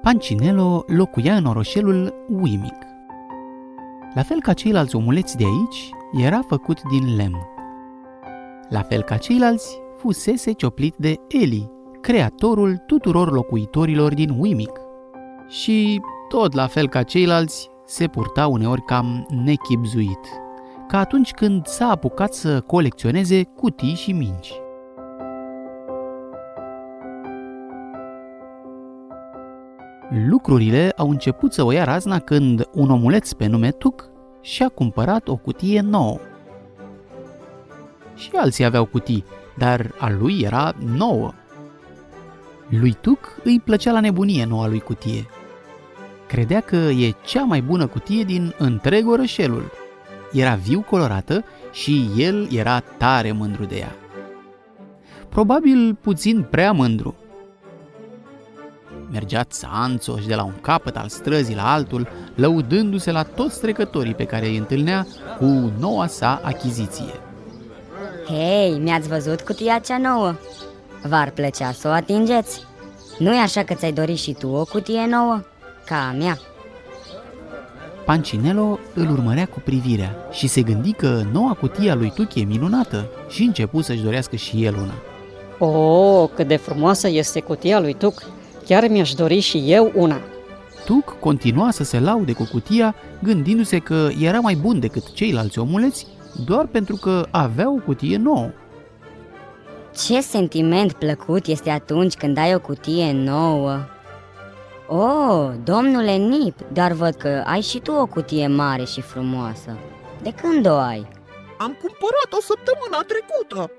Pancinello locuia în orășelul Wimic. La fel ca ceilalți omuleți de aici, era făcut din lemn. La fel ca ceilalți, fusese cioplit de Eli, creatorul tuturor locuitorilor din Wimic. Și, tot la fel ca ceilalți, se purta uneori cam nechibzuit, ca atunci când s-a apucat să colecționeze cutii și mingi. Lucrurile au început să o ia razna când un omuleț pe nume Tuc și-a cumpărat o cutie nouă. Și alții aveau cutii, dar a lui era nouă. Lui Tuc îi plăcea la nebunie noua lui cutie. Credea că e cea mai bună cutie din întreg orășelul. Era viu colorată și el era tare mândru de ea. Probabil puțin prea mândru. Mergea țanțoș de la un capăt al străzii la altul, lăudându-se la toți trecătorii pe care îi întâlnea cu noua sa achiziție. Hei, mi-ați văzut cutia cea nouă? V-ar plăcea să o atingeți? Nu-i așa că ți-ai dorit și tu o cutie nouă? Ca a mea. Pancinello îl urmărea cu privirea și se gândi că noua cutie a lui Tuc e minunată și începu să-și dorească și el una. Oh, cât de frumoasă este cutia lui Tuc! Chiar mi-aș dori și eu una. Tuc continua să se laude cu cutia, gândindu-se că era mai bun decât ceilalți omuleți, doar pentru că avea o cutie nouă. Ce sentiment plăcut este atunci când ai o cutie nouă! Oh, domnule Nip, dar văd că ai și tu o cutie mare și frumoasă. De când o ai? Am cumpărat-o săptămâna trecută.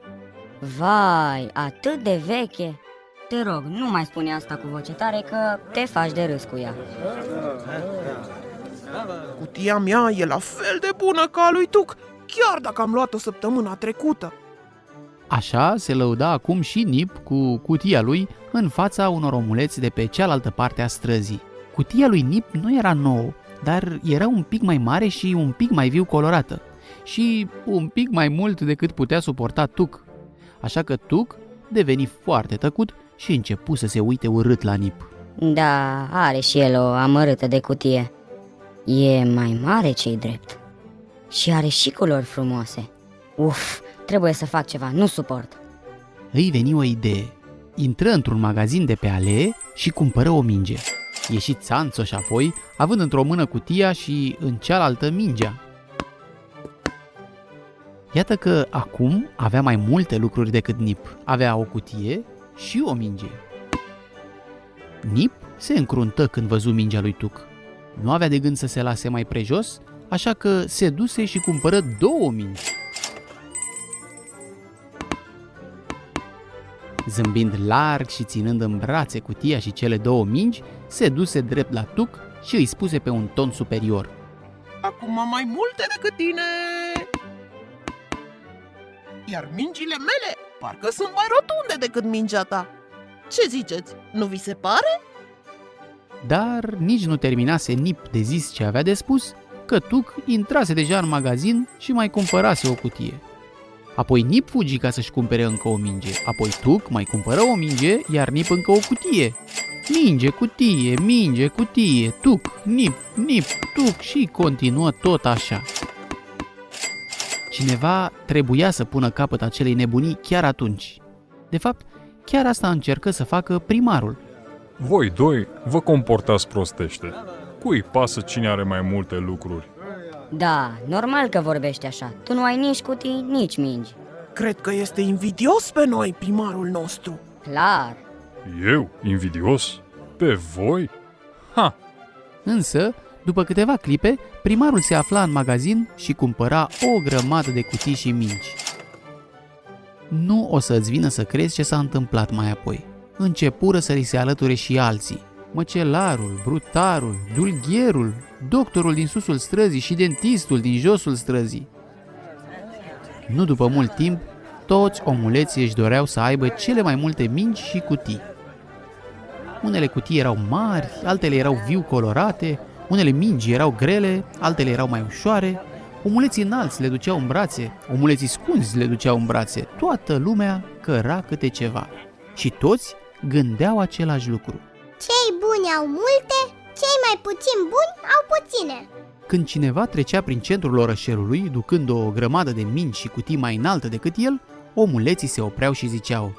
Vai, atât de veche! Te rog, nu mai spune asta cu voce tare că te faci de râs cu ea. Cutia mea e la fel de bună ca a lui Tuc, chiar dacă am luat-o săptămâna trecută. Așa se lăuda acum și Nip cu cutia lui în fața unor omuleți de pe cealaltă parte a străzii. Cutia lui Nip nu era nouă, dar era un pic mai mare și un pic mai viu colorată și un pic mai mult decât putea suporta Tuc. Așa că Tuc deveni foarte tăcut și începu să se uite urât la Nip. Da, are și el o amărâtă de cutie. E mai mare, ce-i drept. Și are și culori frumoase. Uf, trebuie să fac ceva, nu suport. Îi veni o idee. Intră într-un magazin de pe alee și cumpără o minge. Ieși țanțoș apoi, având într-o mână cutia și în cealaltă mingea. Iată că acum avea mai multe lucruri decât Nip. Avea o cutie și o minge. Nip se încruntă când văzu mingea lui Tuc. Nu avea de gând să se lase mai prejos, așa că se duse și cumpără 2 mingi. Zâmbind larg și ținând în brațe cutia și cele 2 mingi, se duse drept la Tuc și îi spuse pe un ton superior. Acum am mai multe decât tine. Iar mingile mele parcă sunt mai rotunde decât mingea ta. Ce ziceți? Nu vi se pare? Dar nici nu terminase Nip de zis ce avea de spus, că Tuc intrase deja în magazin și mai cumpărase o cutie. Apoi Nip fugi ca să-și cumpere încă o minge, apoi Tuc mai cumpără o minge, iar Nip încă o cutie. Minge, cutie, Tuc, Nip, Tuc și continuă tot așa. Cineva trebuia să pună capăt acelei nebunii chiar atunci. De fapt, chiar asta încercă să facă primarul. Voi doi vă comportați prostește. Cui pasă cine are mai multe lucruri? Da, normal că vorbești așa. Tu nu ai nici cutii, nici mingi. Cred că este invidios pe noi, primarul nostru. Clar. Eu? Invidios? Pe voi? Ha! Însă, după câteva clipe, primarul se afla în magazin și cumpăra o grămadă de cutii și mingi. Nu o să-ți vină să crezi ce s-a întâmplat mai apoi. Începură să li se alăture și alții. Măcelarul, brutarul, dulgherul, doctorul din susul străzii și dentistul din josul străzii. Nu după mult timp, toți omuleții își doreau să aibă cele mai multe mingi și cutii. Unele cutii erau mari, altele erau viu colorate, unele mingi erau grele, altele erau mai ușoare, omuleții înalți le duceau în brațe, omuleții scunzi le duceau în brațe, toată lumea căra câte ceva. Și toți gândeau același lucru. Cei buni au multe, cei mai puțin buni au puține. Când cineva trecea prin centrul orășelului, ducând o grămadă de mingi și cutii mai înaltă decât el, omuleții se opreau și ziceau: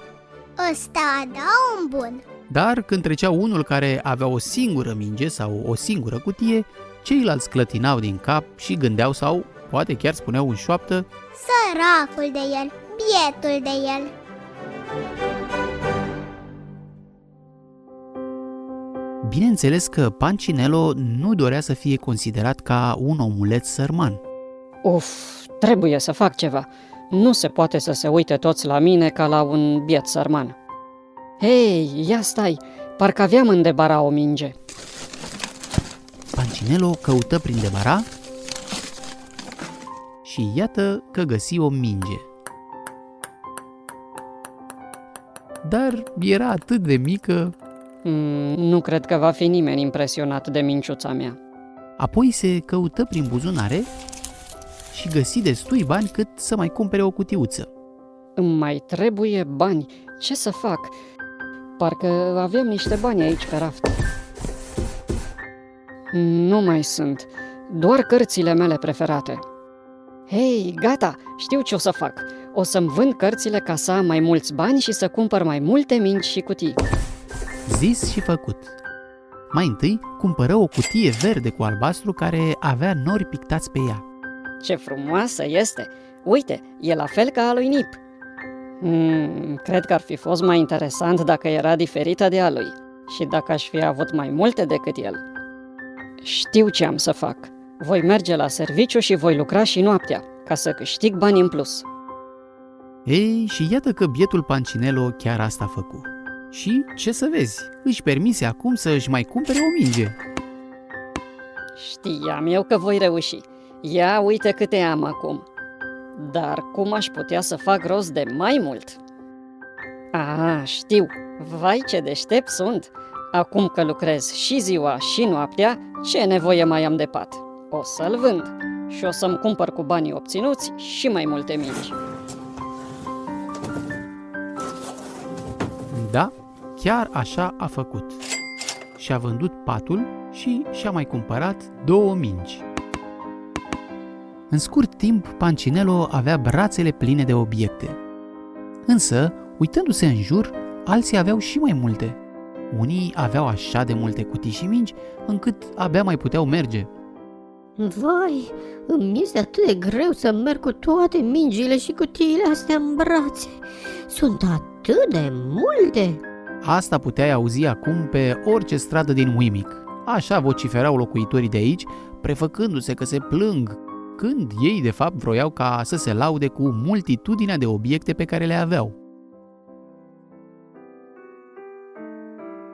Ăsta da un bun. dar când trecea unul care avea o singură minge sau o singură cutie, ceilalți clătinau din cap și gândeau sau poate chiar spuneau în șoaptă: Săracul de el, bietul de el. Bineînțeles că Pancinelo nu dorea să fie considerat ca un omuleț sărman. Uf, trebuie să fac ceva. Nu se poate să se uite toți la mine ca la un biet sărman. Hei, ia stai, parcă aveam în debara o minge. Pancinelo căută prin debara și iată că găsi o minge. Dar era atât de mică. Nu cred că va fi nimeni impresionat de minciuța mea. Apoi se căută prin buzunare și găsi destui bani cât să mai cumpere o cutiuță. Îmi mai trebuie bani. Ce să fac? Parcă aveam niște bani aici pe raft. Nu mai sunt. Doar cărțile mele preferate. Hei, gata! Știu ce o să fac. O să-mi vând cărțile ca să am mai mulți bani și să cumpăr mai multe mingi și cutii. Zis și făcut. Mai întâi cumpără o cutie verde cu albastru care avea nori pictați pe ea. Ce frumoasă este! Uite, e la fel ca a lui Nip. Cred că ar fi fost mai interesant dacă era diferită de a lui și dacă aș fi avut mai multe decât el. Știu ce am să fac. Voi merge la serviciu și voi lucra și noaptea, ca să câștig bani în plus. Ei, și iată că bietul Pancinelo chiar asta făcu. Și, ce să vezi, își permise acum să își mai cumpere o minge. Știam eu că voi reuși. Ia uite câte am acum. Dar cum aș putea să fac rost de mai mult? Știu. Vai, ce deștept sunt! Acum că lucrez și ziua și noaptea, ce nevoie mai am de pat? O să-l vând și o să-mi cumpăr cu banii obținuți și mai multe mingi. Da, chiar așa a făcut. Și-a vândut patul și și-a mai cumpărat 2 mingi. În scurt timp, Pancinelo avea brațele pline de obiecte. Însă, uitându-se în jur, alții aveau și mai multe. Unii aveau așa de multe cutii și mingi, încât abia mai puteau merge. Vai, îmi este atât de greu să merg cu toate mingile și cutiile astea în brațe. Sunt atât de multe! Asta puteai auzi acum pe orice stradă din Wimic. Așa vociferau locuitorii de aici, prefăcându-se că se plâng, când ei de fapt vroiau ca să se laude cu multitudinea de obiecte pe care le aveau.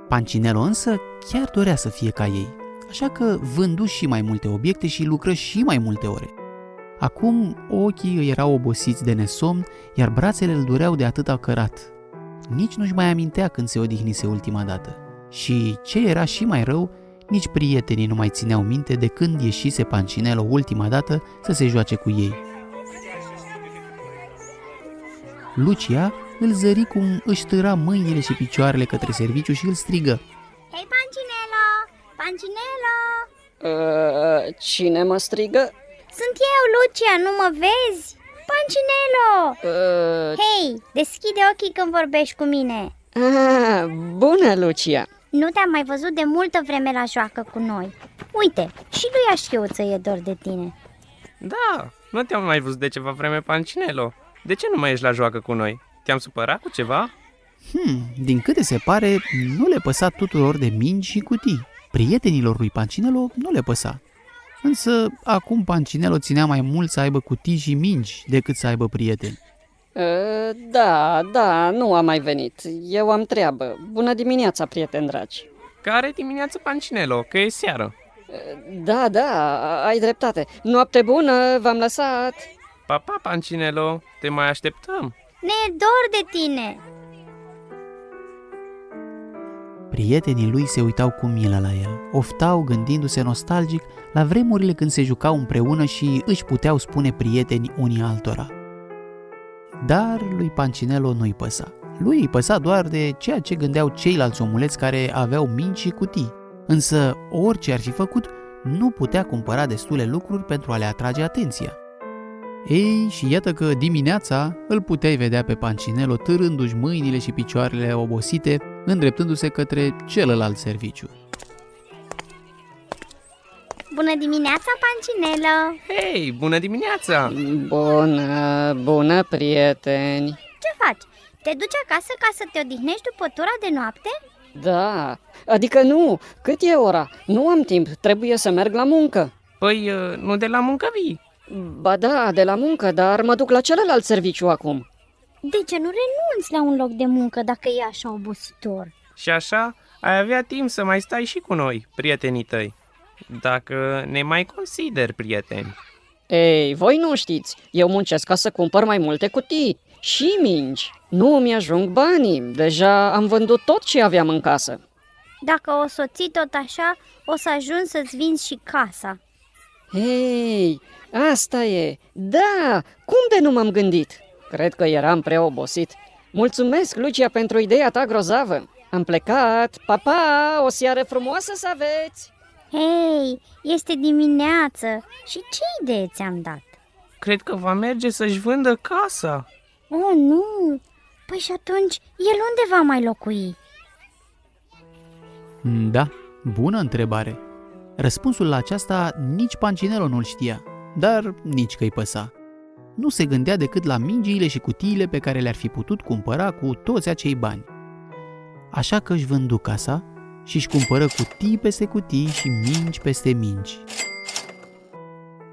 Pancinelo însă chiar dorea să fie ca ei, așa că vându și mai multe obiecte și lucră și mai multe ore. Acum ochii îi erau obosiți de nesomn, iar brațele îl dureau de atâta cărat. Nici nu-și mai amintea când se odihnise ultima dată. Și ce era și mai rău, nici prietenii nu mai țineau minte de când ieșise Pancinelo ultima dată să se joace cu ei. Lucia îl zări cum își târa mâinile și picioarele către serviciu și îl strigă: Hei, Pancinelo! Pancinelo! Cine mă strigă? Sunt eu, Lucia, nu mă vezi? Pancinelo! Hei, deschide ochii când vorbești cu mine. Bună, Lucia! Nu te-am mai văzut de multă vreme la joacă cu noi. Uite, și lui Așchiuță e dor de tine. Da, nu te-am mai văzut de ceva vreme, Pancinelo. De ce nu mai ești la joacă cu noi? Te-am supărat cu ceva? Din câte se pare, nu le păsa tuturor de mingi și cutii. Prietenilor lui Pancinelo nu le păsa. Însă acum Pancinelo ținea mai mult să aibă cutii și mingi decât să aibă prieteni. Da, nu am mai venit. Eu am treabă. Bună dimineața, prieteni dragi. Care dimineață, Pancinelo? Că e seară. Da, ai dreptate. Noapte bună, v-am lăsat. Pa, Pancinelo, te mai așteptăm. Ne e dor de tine. Prietenii lui se uitau cu milă la el, oftau gândindu-se nostalgic la vremurile când se jucau împreună și își puteau spune prieteni unii altora. Dar lui Pancinelo nu-i păsa. Lui îi păsa doar de ceea ce gândeau ceilalți omuleți care aveau minci și cutii. Însă, orice ar fi făcut, nu putea cumpăra destule lucruri pentru a le atrage atenția. Ei, și iată că dimineața îl puteai vedea pe Pancinelo târându-și mâinile și picioarele obosite, îndreptându-se către celălalt serviciu. Bună dimineața, Pancinelo! Hei, bună dimineața! Bună, prieteni! Ce faci? Te duci acasă ca să te odihnești după tura de noapte? Da, adică nu, cât e ora? Nu am timp, trebuie să merg la muncă. Păi, nu de la muncă vii? Ba da, de la muncă, dar mă duc la celălalt serviciu acum. De ce nu renunți la un loc de muncă dacă e așa obositor? Și așa ai avea timp să mai stai și cu noi, prietenii tăi. Dacă ne mai consideri prieteni. Ei, voi nu știți, eu muncesc ca să cumpăr mai multe cutii și mingi. Nu mi-ajung banii, deja am vândut tot ce aveam în casă. Dacă o să o ții tot așa, o să ajungi să-ți vinzi și casa. Hei, asta e, da, cum de nu m-am gândit? Cred că eram prea obosit. Mulțumesc, Lucia, pentru ideea ta grozavă. Am plecat, pa, pa, o seară frumoasă să aveți! Hei, este dimineață și ce idee ți-am dat? Cred că va merge să-și vândă casa. Oh, nu! Păi și atunci, el unde va mai locui? Da, bună întrebare. Răspunsul la aceasta nici Pancinelo nu-l știa, dar nici că-i păsa. Nu se gândea decât la mingiile și cutiile pe care le-ar fi putut cumpăra cu toți acei bani. Așa că își vându casa și își cumpără cutii peste cutii și mingi peste mingi.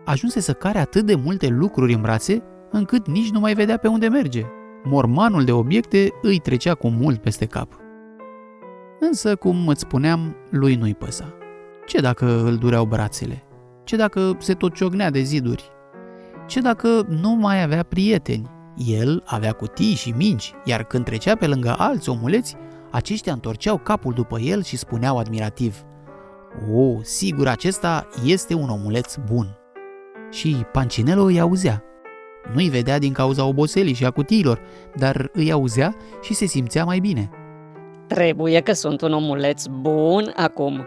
Ajunse să care atât de multe lucruri în brațe, încât nici nu mai vedea pe unde merge. Mormanul de obiecte îi trecea cu mult peste cap. Însă, cum îți spuneam, lui nu-i păsa. Ce dacă îl dureau brațele? Ce dacă se tot ciognea de ziduri? Ce dacă nu mai avea prieteni? El avea cutii și mingi, iar când trecea pe lângă alți omuleți, aceștia întorceau capul după el și spuneau admirativ: "O, sigur, acesta este un omuleț bun." Și Pancinelo îi auzea. Nu-i vedea din cauza oboselii și a cutiilor, dar îi auzea și se simțea mai bine. Trebuie că sunt un omuleț bun acum.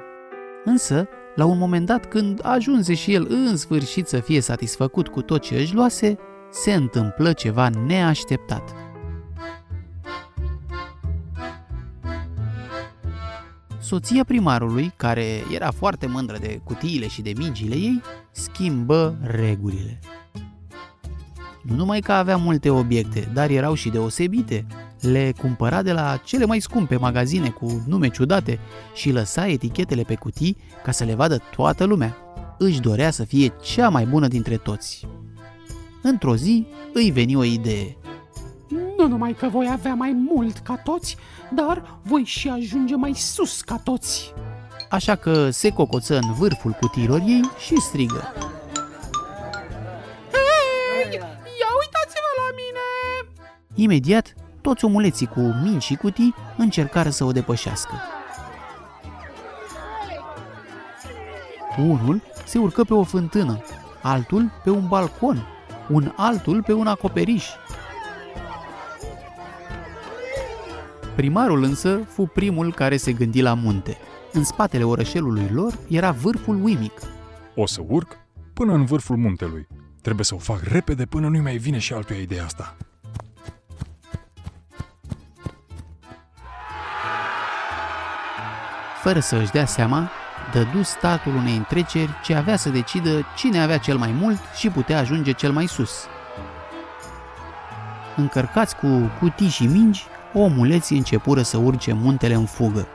Însă, la un moment dat, când ajunse și el în sfârșit să fie satisfăcut cu tot ce își luase, se întâmplă ceva neașteptat. Soția primarului, care era foarte mândră de cutiile și de mingile ei, schimbă regulile. Nu numai că avea multe obiecte, dar erau și deosebite. Le cumpăra de la cele mai scumpe magazine cu nume ciudate și lăsa etichetele pe cutii ca să le vadă toată lumea. Își dorea să fie cea mai bună dintre toți. Într-o zi îi veni o idee. Nu numai că voi avea mai mult ca toți, dar voi și ajunge mai sus ca toți. Așa că se cocoță în vârful cutiilor ei și strigă: Hei, ia uitați-vă la mine! Imediat, toți omuleții cu mingi și cutii încercară să o depășească. Unul se urcă pe o fântână, altul pe un balcon, un altul pe un acoperiș. Primarul însă fu primul care se gândi la munte. În spatele orășelului lor era vârful uimic. O să urc până în vârful muntelui. Trebuie să o fac repede până nu-i mai vine și altuia ideea asta. Fără să își dea seama, dădu startul unei întreceri ce avea să decidă cine avea cel mai mult și putea ajunge cel mai sus. Încărcați cu cutii și mingi, omuleții începură să urce muntele în fugă.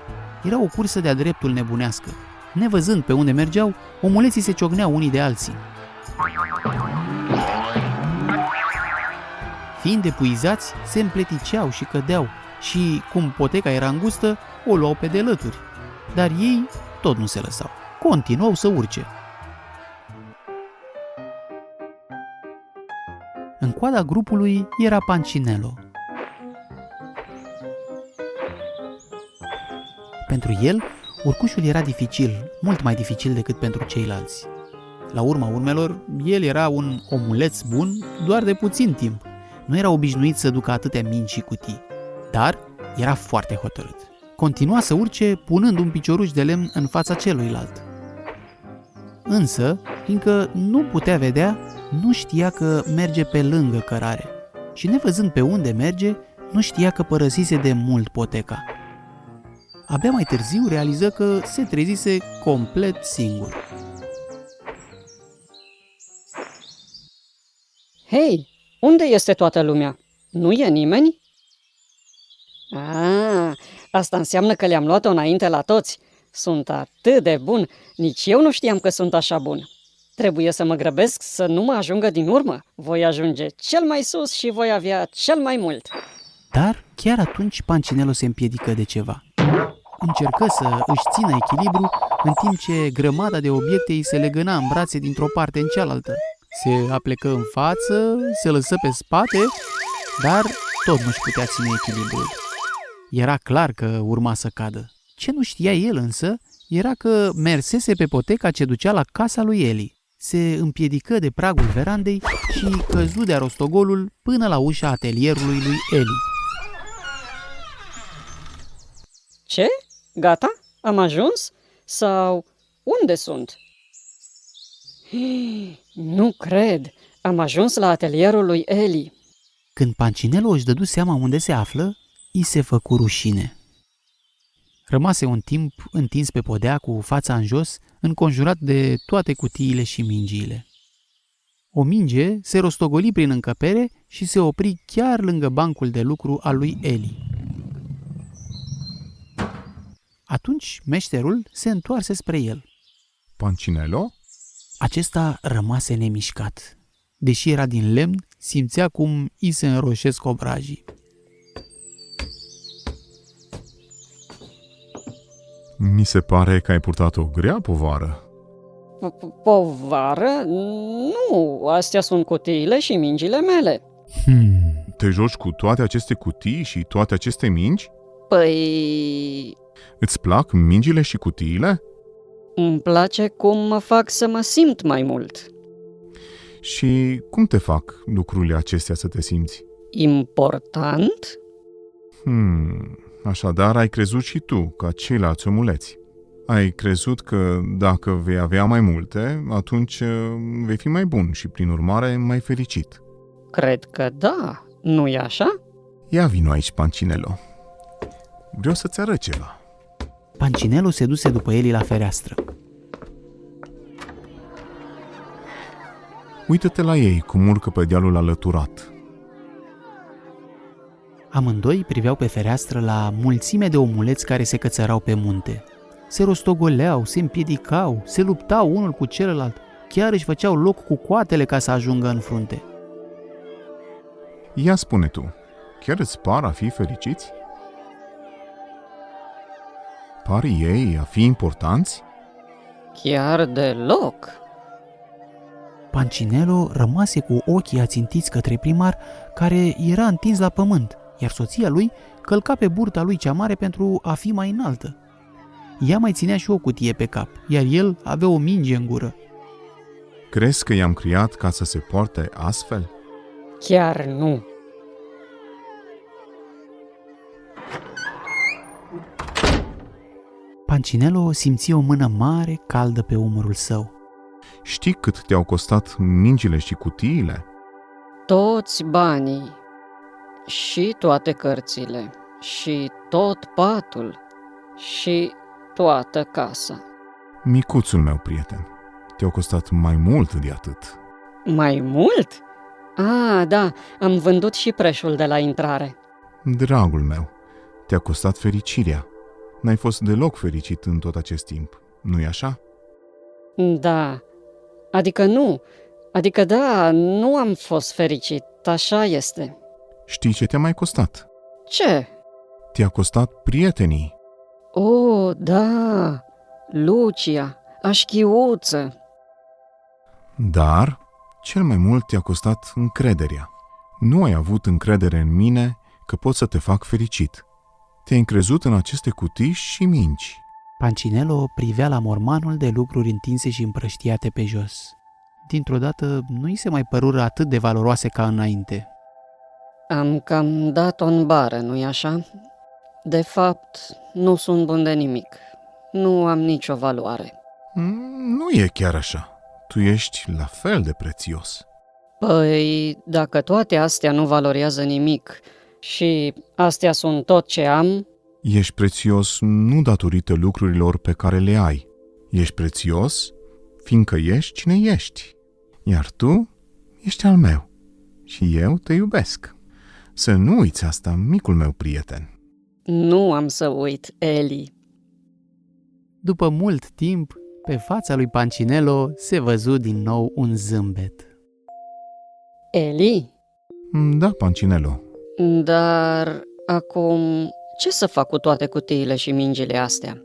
Era o cursă de-a dreptul nebunească. Nevăzând pe unde mergeau, omuleții se ciocneau unii de alții. Fiind epuizați, se împleticeau și cădeau și, cum poteca era îngustă, o luau pe de lături. Dar ei tot nu se lăsau. Continuau să urce. În coada grupului era Pancinelo. Pentru el, urcușul era dificil, mult mai dificil decât pentru ceilalți. La urma urmelor, el era un omuleț bun doar de puțin timp. Nu era obișnuit să ducă atâtea mingi și cutii. Dar era foarte hotărât. Continua să urce punând un picioruș de lemn în fața celuilalt. Însă, fiindcă nu putea vedea, nu știa că merge pe lângă cărare și nevăzând pe unde merge, nu știa că părăsise de mult poteca. Abia mai târziu realiză că se trezise complet singur. Hei, unde este toată lumea? Nu e nimeni? Asta înseamnă că le-am luat-o înainte la toți. Sunt atât de bun, nici eu nu știam că sunt așa bun. Trebuie să mă grăbesc să nu mă ajungă din urmă. Voi ajunge cel mai sus și voi avea cel mai mult. Dar chiar atunci Pancinelo se împiedică de ceva. Încercă să își țină echilibru în timp ce grămada de obiecte îi se legăna în brațe dintr-o parte în cealaltă. Se aplecă în față, se lăsă pe spate, dar tot nu-și putea ține echilibrul. Era clar că urma să cadă. Ce nu știa el însă era că mersese pe poteca ce ducea la casa lui Eli. Se împiedică de pragul verandei și căzu de-a rostogolul până la ușa atelierului lui Eli. Ce? Gata? Am ajuns? Sau unde sunt? Nu cred! Am ajuns la atelierul lui Eli. Când Pancinelo își dădu seama unde se află, i se făcu rușine. Rămase un timp întins pe podea cu fața în jos, înconjurat de toate cutiile și mingiile. O minge se rostogoli prin încăpere și se opri chiar lângă bancul de lucru al lui Eli. Atunci meșterul se întoarse spre el. Pancinelo? Acesta rămase nemișcat. Deși era din lemn, simțea cum i se înroșesc obrajii. Mi se pare că ai purtat o grea povară. Povară? Nu, astea sunt cutiile și mingile mele. Te joci cu toate aceste cutii și toate aceste mingi? Păi... Îți plac mingile și cutiile? Îmi place cum mă fac să mă simt mai mult. Și cum te fac lucrurile acestea să te simți? Important? Așadar ai crezut și tu, ca ceilalți omuleți. Ai crezut că dacă vei avea mai multe, atunci vei fi mai bun și, prin urmare, mai fericit. Cred că da, nu-i așa? Ia vino aici, Pancinelo. Vreau să-ți arăt ceva. Pancinelo se duse după Eli la fereastră. Uită-te la ei cum urcă pe dealul alăturat. Amândoi priveau pe fereastră la mulțime de omuleți care se cățărau pe munte. Se rostogoleau, se împiedicau, se luptau unul cu celălalt, chiar își făceau loc cu coatele ca să ajungă în frunte. Ia spune tu, chiar îți par a fi fericiți? Par ei a fi importanți? Chiar deloc. Pancinelo rămase cu ochii ațintiți către primar, care era întins la pământ, iar soția lui călca pe burta lui cea mare pentru a fi mai înaltă. Ea mai ținea și o cutie pe cap, iar el avea o minge în gură. Crezi că i-am criat ca să se poarte astfel? Chiar nu. Pancinelo simți o mână mare, caldă pe umărul său. Știi cât te-au costat mingile și cutiile? Toți banii și toate cărțile și tot patul și toată casa. Micuțul meu prieten, te-au costat mai mult de atât. Mai mult? Da, am vândut și preșul de la intrare. Dragul meu, te-a costat fericirea. N-ai fost deloc fericit în tot acest timp, nu-i așa? Da, adică da, nu am fost fericit, așa este. Știi ce te-a mai costat? Ce? Te-a costat prietenii. Da, Lucia, așchiuță. Dar, cel mai mult te-a costat încrederea. Nu ai avut încredere în mine că pot să te fac fericit. Te-ai încrezut în aceste cutii și mingi. Pancinelo privea la mormanul de lucruri întinse și împrăștiate pe jos. Dintr-o dată nu i se mai părură atât de valoroase ca înainte. Am cam dat-o în bară, nu-i așa? De fapt, nu sunt bun de nimic. Nu am nicio valoare. Nu e chiar așa. Tu ești la fel de prețios. Păi, dacă toate astea nu valorează nimic și astea sunt tot ce am, Ești prețios nu datorită lucrurilor pe care le ai. Ești prețios fiindcă ești cine ești. Iar tu ești al meu. Și eu te iubesc. Să nu uiți asta, micul meu prieten. nu am să uit, Eli. După mult timp, pe fața lui Pancinelo se văzu din nou un zâmbet. Eli? Da, Pancinelo. Dar acum ce să fac cu toate cutiile și mingile astea?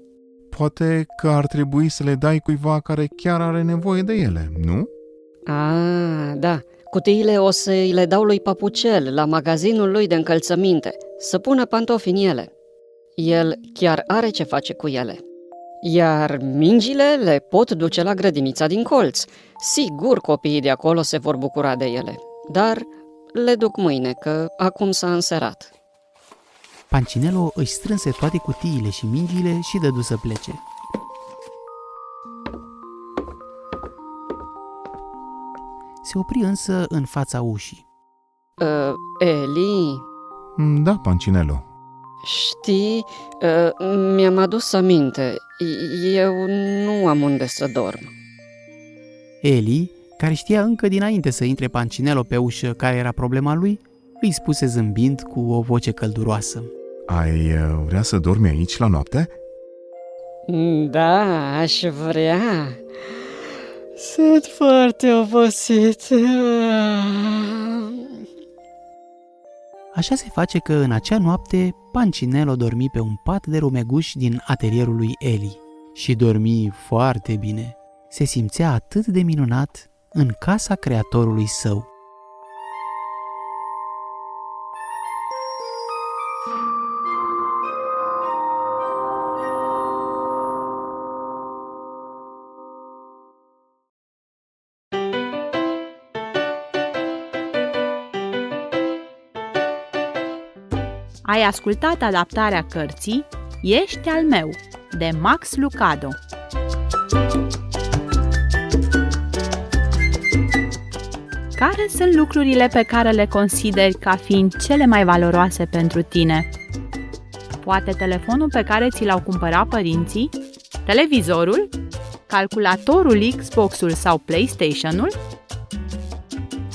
Poate că ar trebui să le dai cuiva care chiar are nevoie de ele, nu? Da, cutiile o să îi le dau lui Papucel la magazinul lui de încălțăminte, să pună pantofi în ele. El chiar are ce face cu ele. Iar mingile le pot duce la grădinița din colț. Sigur copiii de acolo se vor bucura de ele, dar le duc mâine, că acum s-a înserat. Pancinelo își strânse toate cutiile și mingile și dădu să plece. Se opri însă în fața ușii. Eli, Da, Pancinelo. știi, mi-am adus aminte, eu nu am unde să dorm. Eli, care știa încă dinainte să intre Pancinelo pe ușă care era problema lui, îi spuse zâmbind cu o voce călduroasă. Ai vrea să dormi aici la noapte? Da, aș vrea. Sunt foarte obosit. Așa se face că în acea noapte Pancinelo dormi pe un pat de rumeguș din atelierul lui Eli și dormi foarte bine. Se simțea atât de minunat în casa creatorului său. Ai ascultat adaptarea cărții Ești al meu, de Max Lucado. Care sunt lucrurile pe care le consideri ca fiind cele mai valoroase pentru tine? Poate telefonul pe care ți l-au cumpărat părinții? Televizorul? Calculatorul, Xbox-ul sau PlayStation-ul?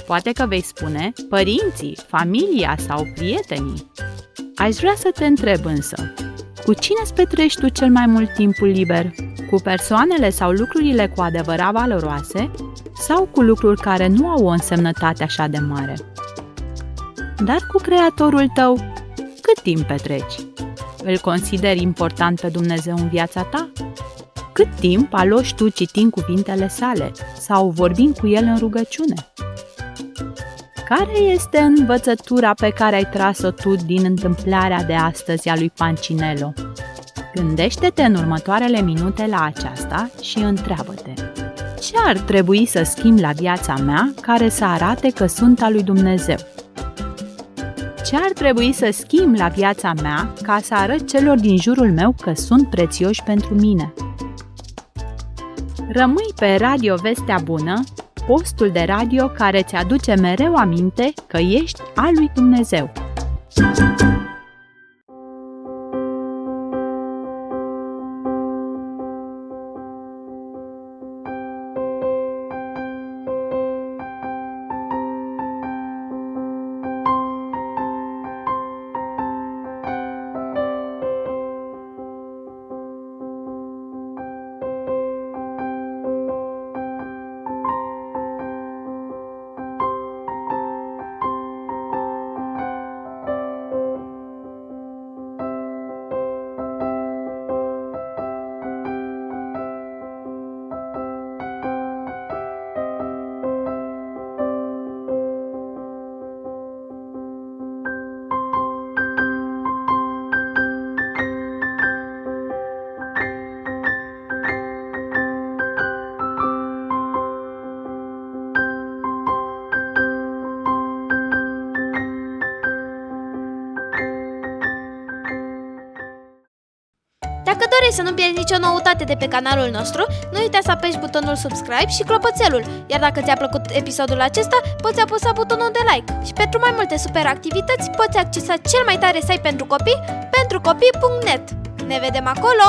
Poate că vei spune părinții, familia sau prietenii. Aș vrea să te întreb însă, cu cine îți petrești tu cel mai mult timpul liber? Cu persoanele sau lucrurile cu adevărat valoroase sau cu lucruri care nu au o însemnătate așa de mare? Dar cu Creatorul tău, cât timp petreci? Îl consideri important pe Dumnezeu în viața ta? Cât timp aloci tu citind cuvintele sale sau vorbind cu El în rugăciune? Care este învățătura pe care ai tras-o tu din întâmplarea de astăzi a lui Pancinelo? Gândește-te în următoarele minute la aceasta și întreabă-te: ce ar trebui să schimb la viața mea care să arate că sunt al lui Dumnezeu? Ce ar trebui să schimb la viața mea ca să arăt celor din jurul meu că sunt prețioși pentru mine? Rămâi pe Radio Vestea Bună, postul de radio care ți aduce mereu aminte că ești al lui Dumnezeu. Dacă dorești să nu pierzi nicio noutate de pe canalul nostru, nu uita să apeși butonul subscribe și clopoțelul, iar dacă ți-a plăcut episodul acesta, poți apăsa butonul de like. Și pentru mai multe super activități, poți accesa cel mai tare site pentru copii, pentrocopii.net. Ne vedem acolo!